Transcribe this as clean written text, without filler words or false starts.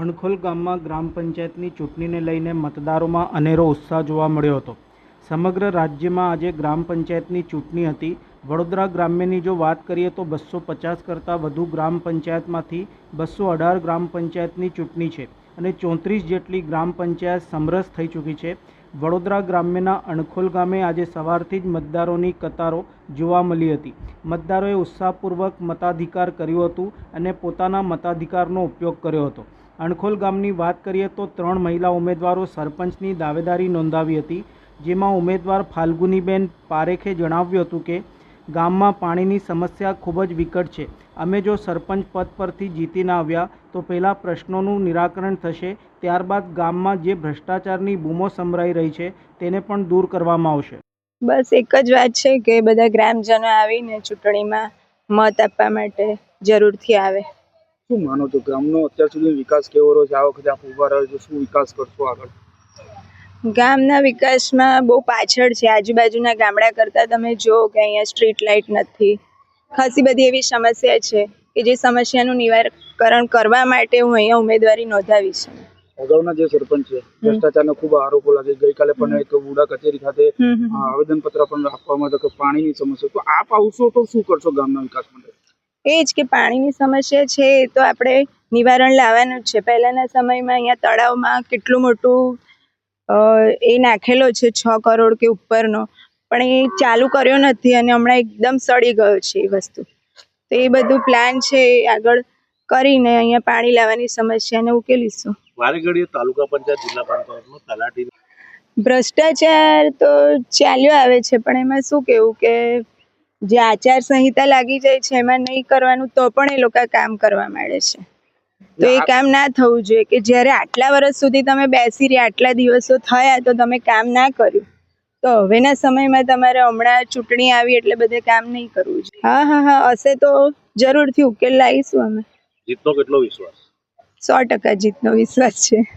અણખોલ ગામમાં ગ્રામ પંચાયતની ચૂંટણીને લઈને મતદારોમાં અનેરો ઉત્સાહ જોવા મળ્યો હતો। સમગ્ર રાજ્યમાં આજે ગ્રામ પંચાયતની ચૂંટણી હતી। વડોદરા ગ્રામ્યની જો વાત કરીએ તો 250 કરતાં વધુ ગ્રામ પંચાયતમાંથી 218 ગ્રામ પંચાયતની ચૂંટણી છે અને 34 જેટલી ગ્રામ પંચાયત સમરસ થઈ ચૂકી છે। વડોદરા ગ્રામ્યના અણખોલ ગામે આજે સવારથી જ મતદારોની કતારો જોવા મળી હતી। મતદારોએ ઉત્સાહપૂર્વક મતાધિકાર કર્યું હતું અને પોતાના મતાધિકારનો ઉપયોગ કર્યો હતો। અણખોલ ગામની વાત કરીએ તો 3 મહિલા ઉમેદવારો સરપંચની દાવેદારી નોંધાવી હતી, જેમાં ઉમેદવાર ફાલ્ગુનીબેન પારેખે જણાવ્યું હતું કે ગામમાં પાણીની સમસ્યા ખૂબ જ વિકટ છે। અમે જો સરપંચ પદ પરથી જીતીને આવ્યા તો પહેલાં પ્રશ્નોનું નિરાકરણ થશે, ત્યારબાદ ગામમાં જે ભ્રષ્ટાચારની બૂમો સંભળાઈ રહી છે તેને પણ દૂર કરવામાં આવશે। બસ એક જ વાત છે કે બધા ગ્રામજનો આવીને ચૂંટણીમાં મત આપવા માટે જરૂરથી આવે। શું માનો છો ગામનો અત્યાર સુધી વિકાસ કેવો રહ્યો છે? આ વખતે આપ ઉભા રહ્યો છો, શું વિકાસ કરશો આગળ? ગામના વિકાસમાં બહુ પાછળ છે। આજુબાજુના ગામડા કરતાં તમે જુઓ કે અહીંયા સ્ટ્રીટ લાઇટ નથી, ખાસી બધી એવી સમસ્યા છે કે જે સમસ્યાનું નિવારણ કરવા માટે હું અહીંયા ઉમેદવારી નોંધાવી છે। અગાઉના જે સરપંચ છે ભ્રષ્ટાચારના ખૂબ આરોપો લાગે। ગઈકાલે પણ એક વુડા કચેરી ખાતે આવેદનપત્ર પણ આપવામાં આવ્યું કે પાણીની સમસ્યા, તો આપ આવશો તો શું કરશો ગામના વિકાસ માટે? એ જ કે પાણીની સમસ્યા છે એ તો આપણે નિવારણ લાવવાનું જ છે। પહેલાંના સમયમાં અહીંયા તળાવમાં કેટલું મોટું એ નાખેલો છે 6 કરોડ કે ઉપરનો, પણ એ ચાલુ કર્યો નથી અને હમણાં એકદમ સડી ગયો છે એ વસ્તુ। તો એ બધું પ્લાન છે એ આગળ કરીને અહીંયા પાણી લાવવાની સમસ્યાને ઉકેલીશું। વારે ઘડીએ તાલુકા પંચાયત, જિલ્લા પંચાયતમાં તલાટી ભ્રષ્ટાચાર તો ચાલ્યો આવે છે, પણ એમાં શું કહેવું કે જે આચારસંહિતા લાગી જાય છે એમાં નહીં કરવાનું તો પણ એ લોકો કામ કરવા માંડે છે। તો એ કામ ના થવું જોઈએ કે જ્યારે આટલા વર્ષ સુધી તમે બેસી રહ્યા, આટલા દિવસો થયા તો તમે કામ ના કર્યું, તો હવેના સમયમાં તમારે હમણાં ચૂંટણી આવી એટલે બધે કામ નહીં કરવું જોઈએ। હા હશે તો જરૂરથી ઉકેલ લાવીશું અમે। જીતનો કેટલો વિશ્વાસ? 100% જીતનો વિશ્વાસ છે।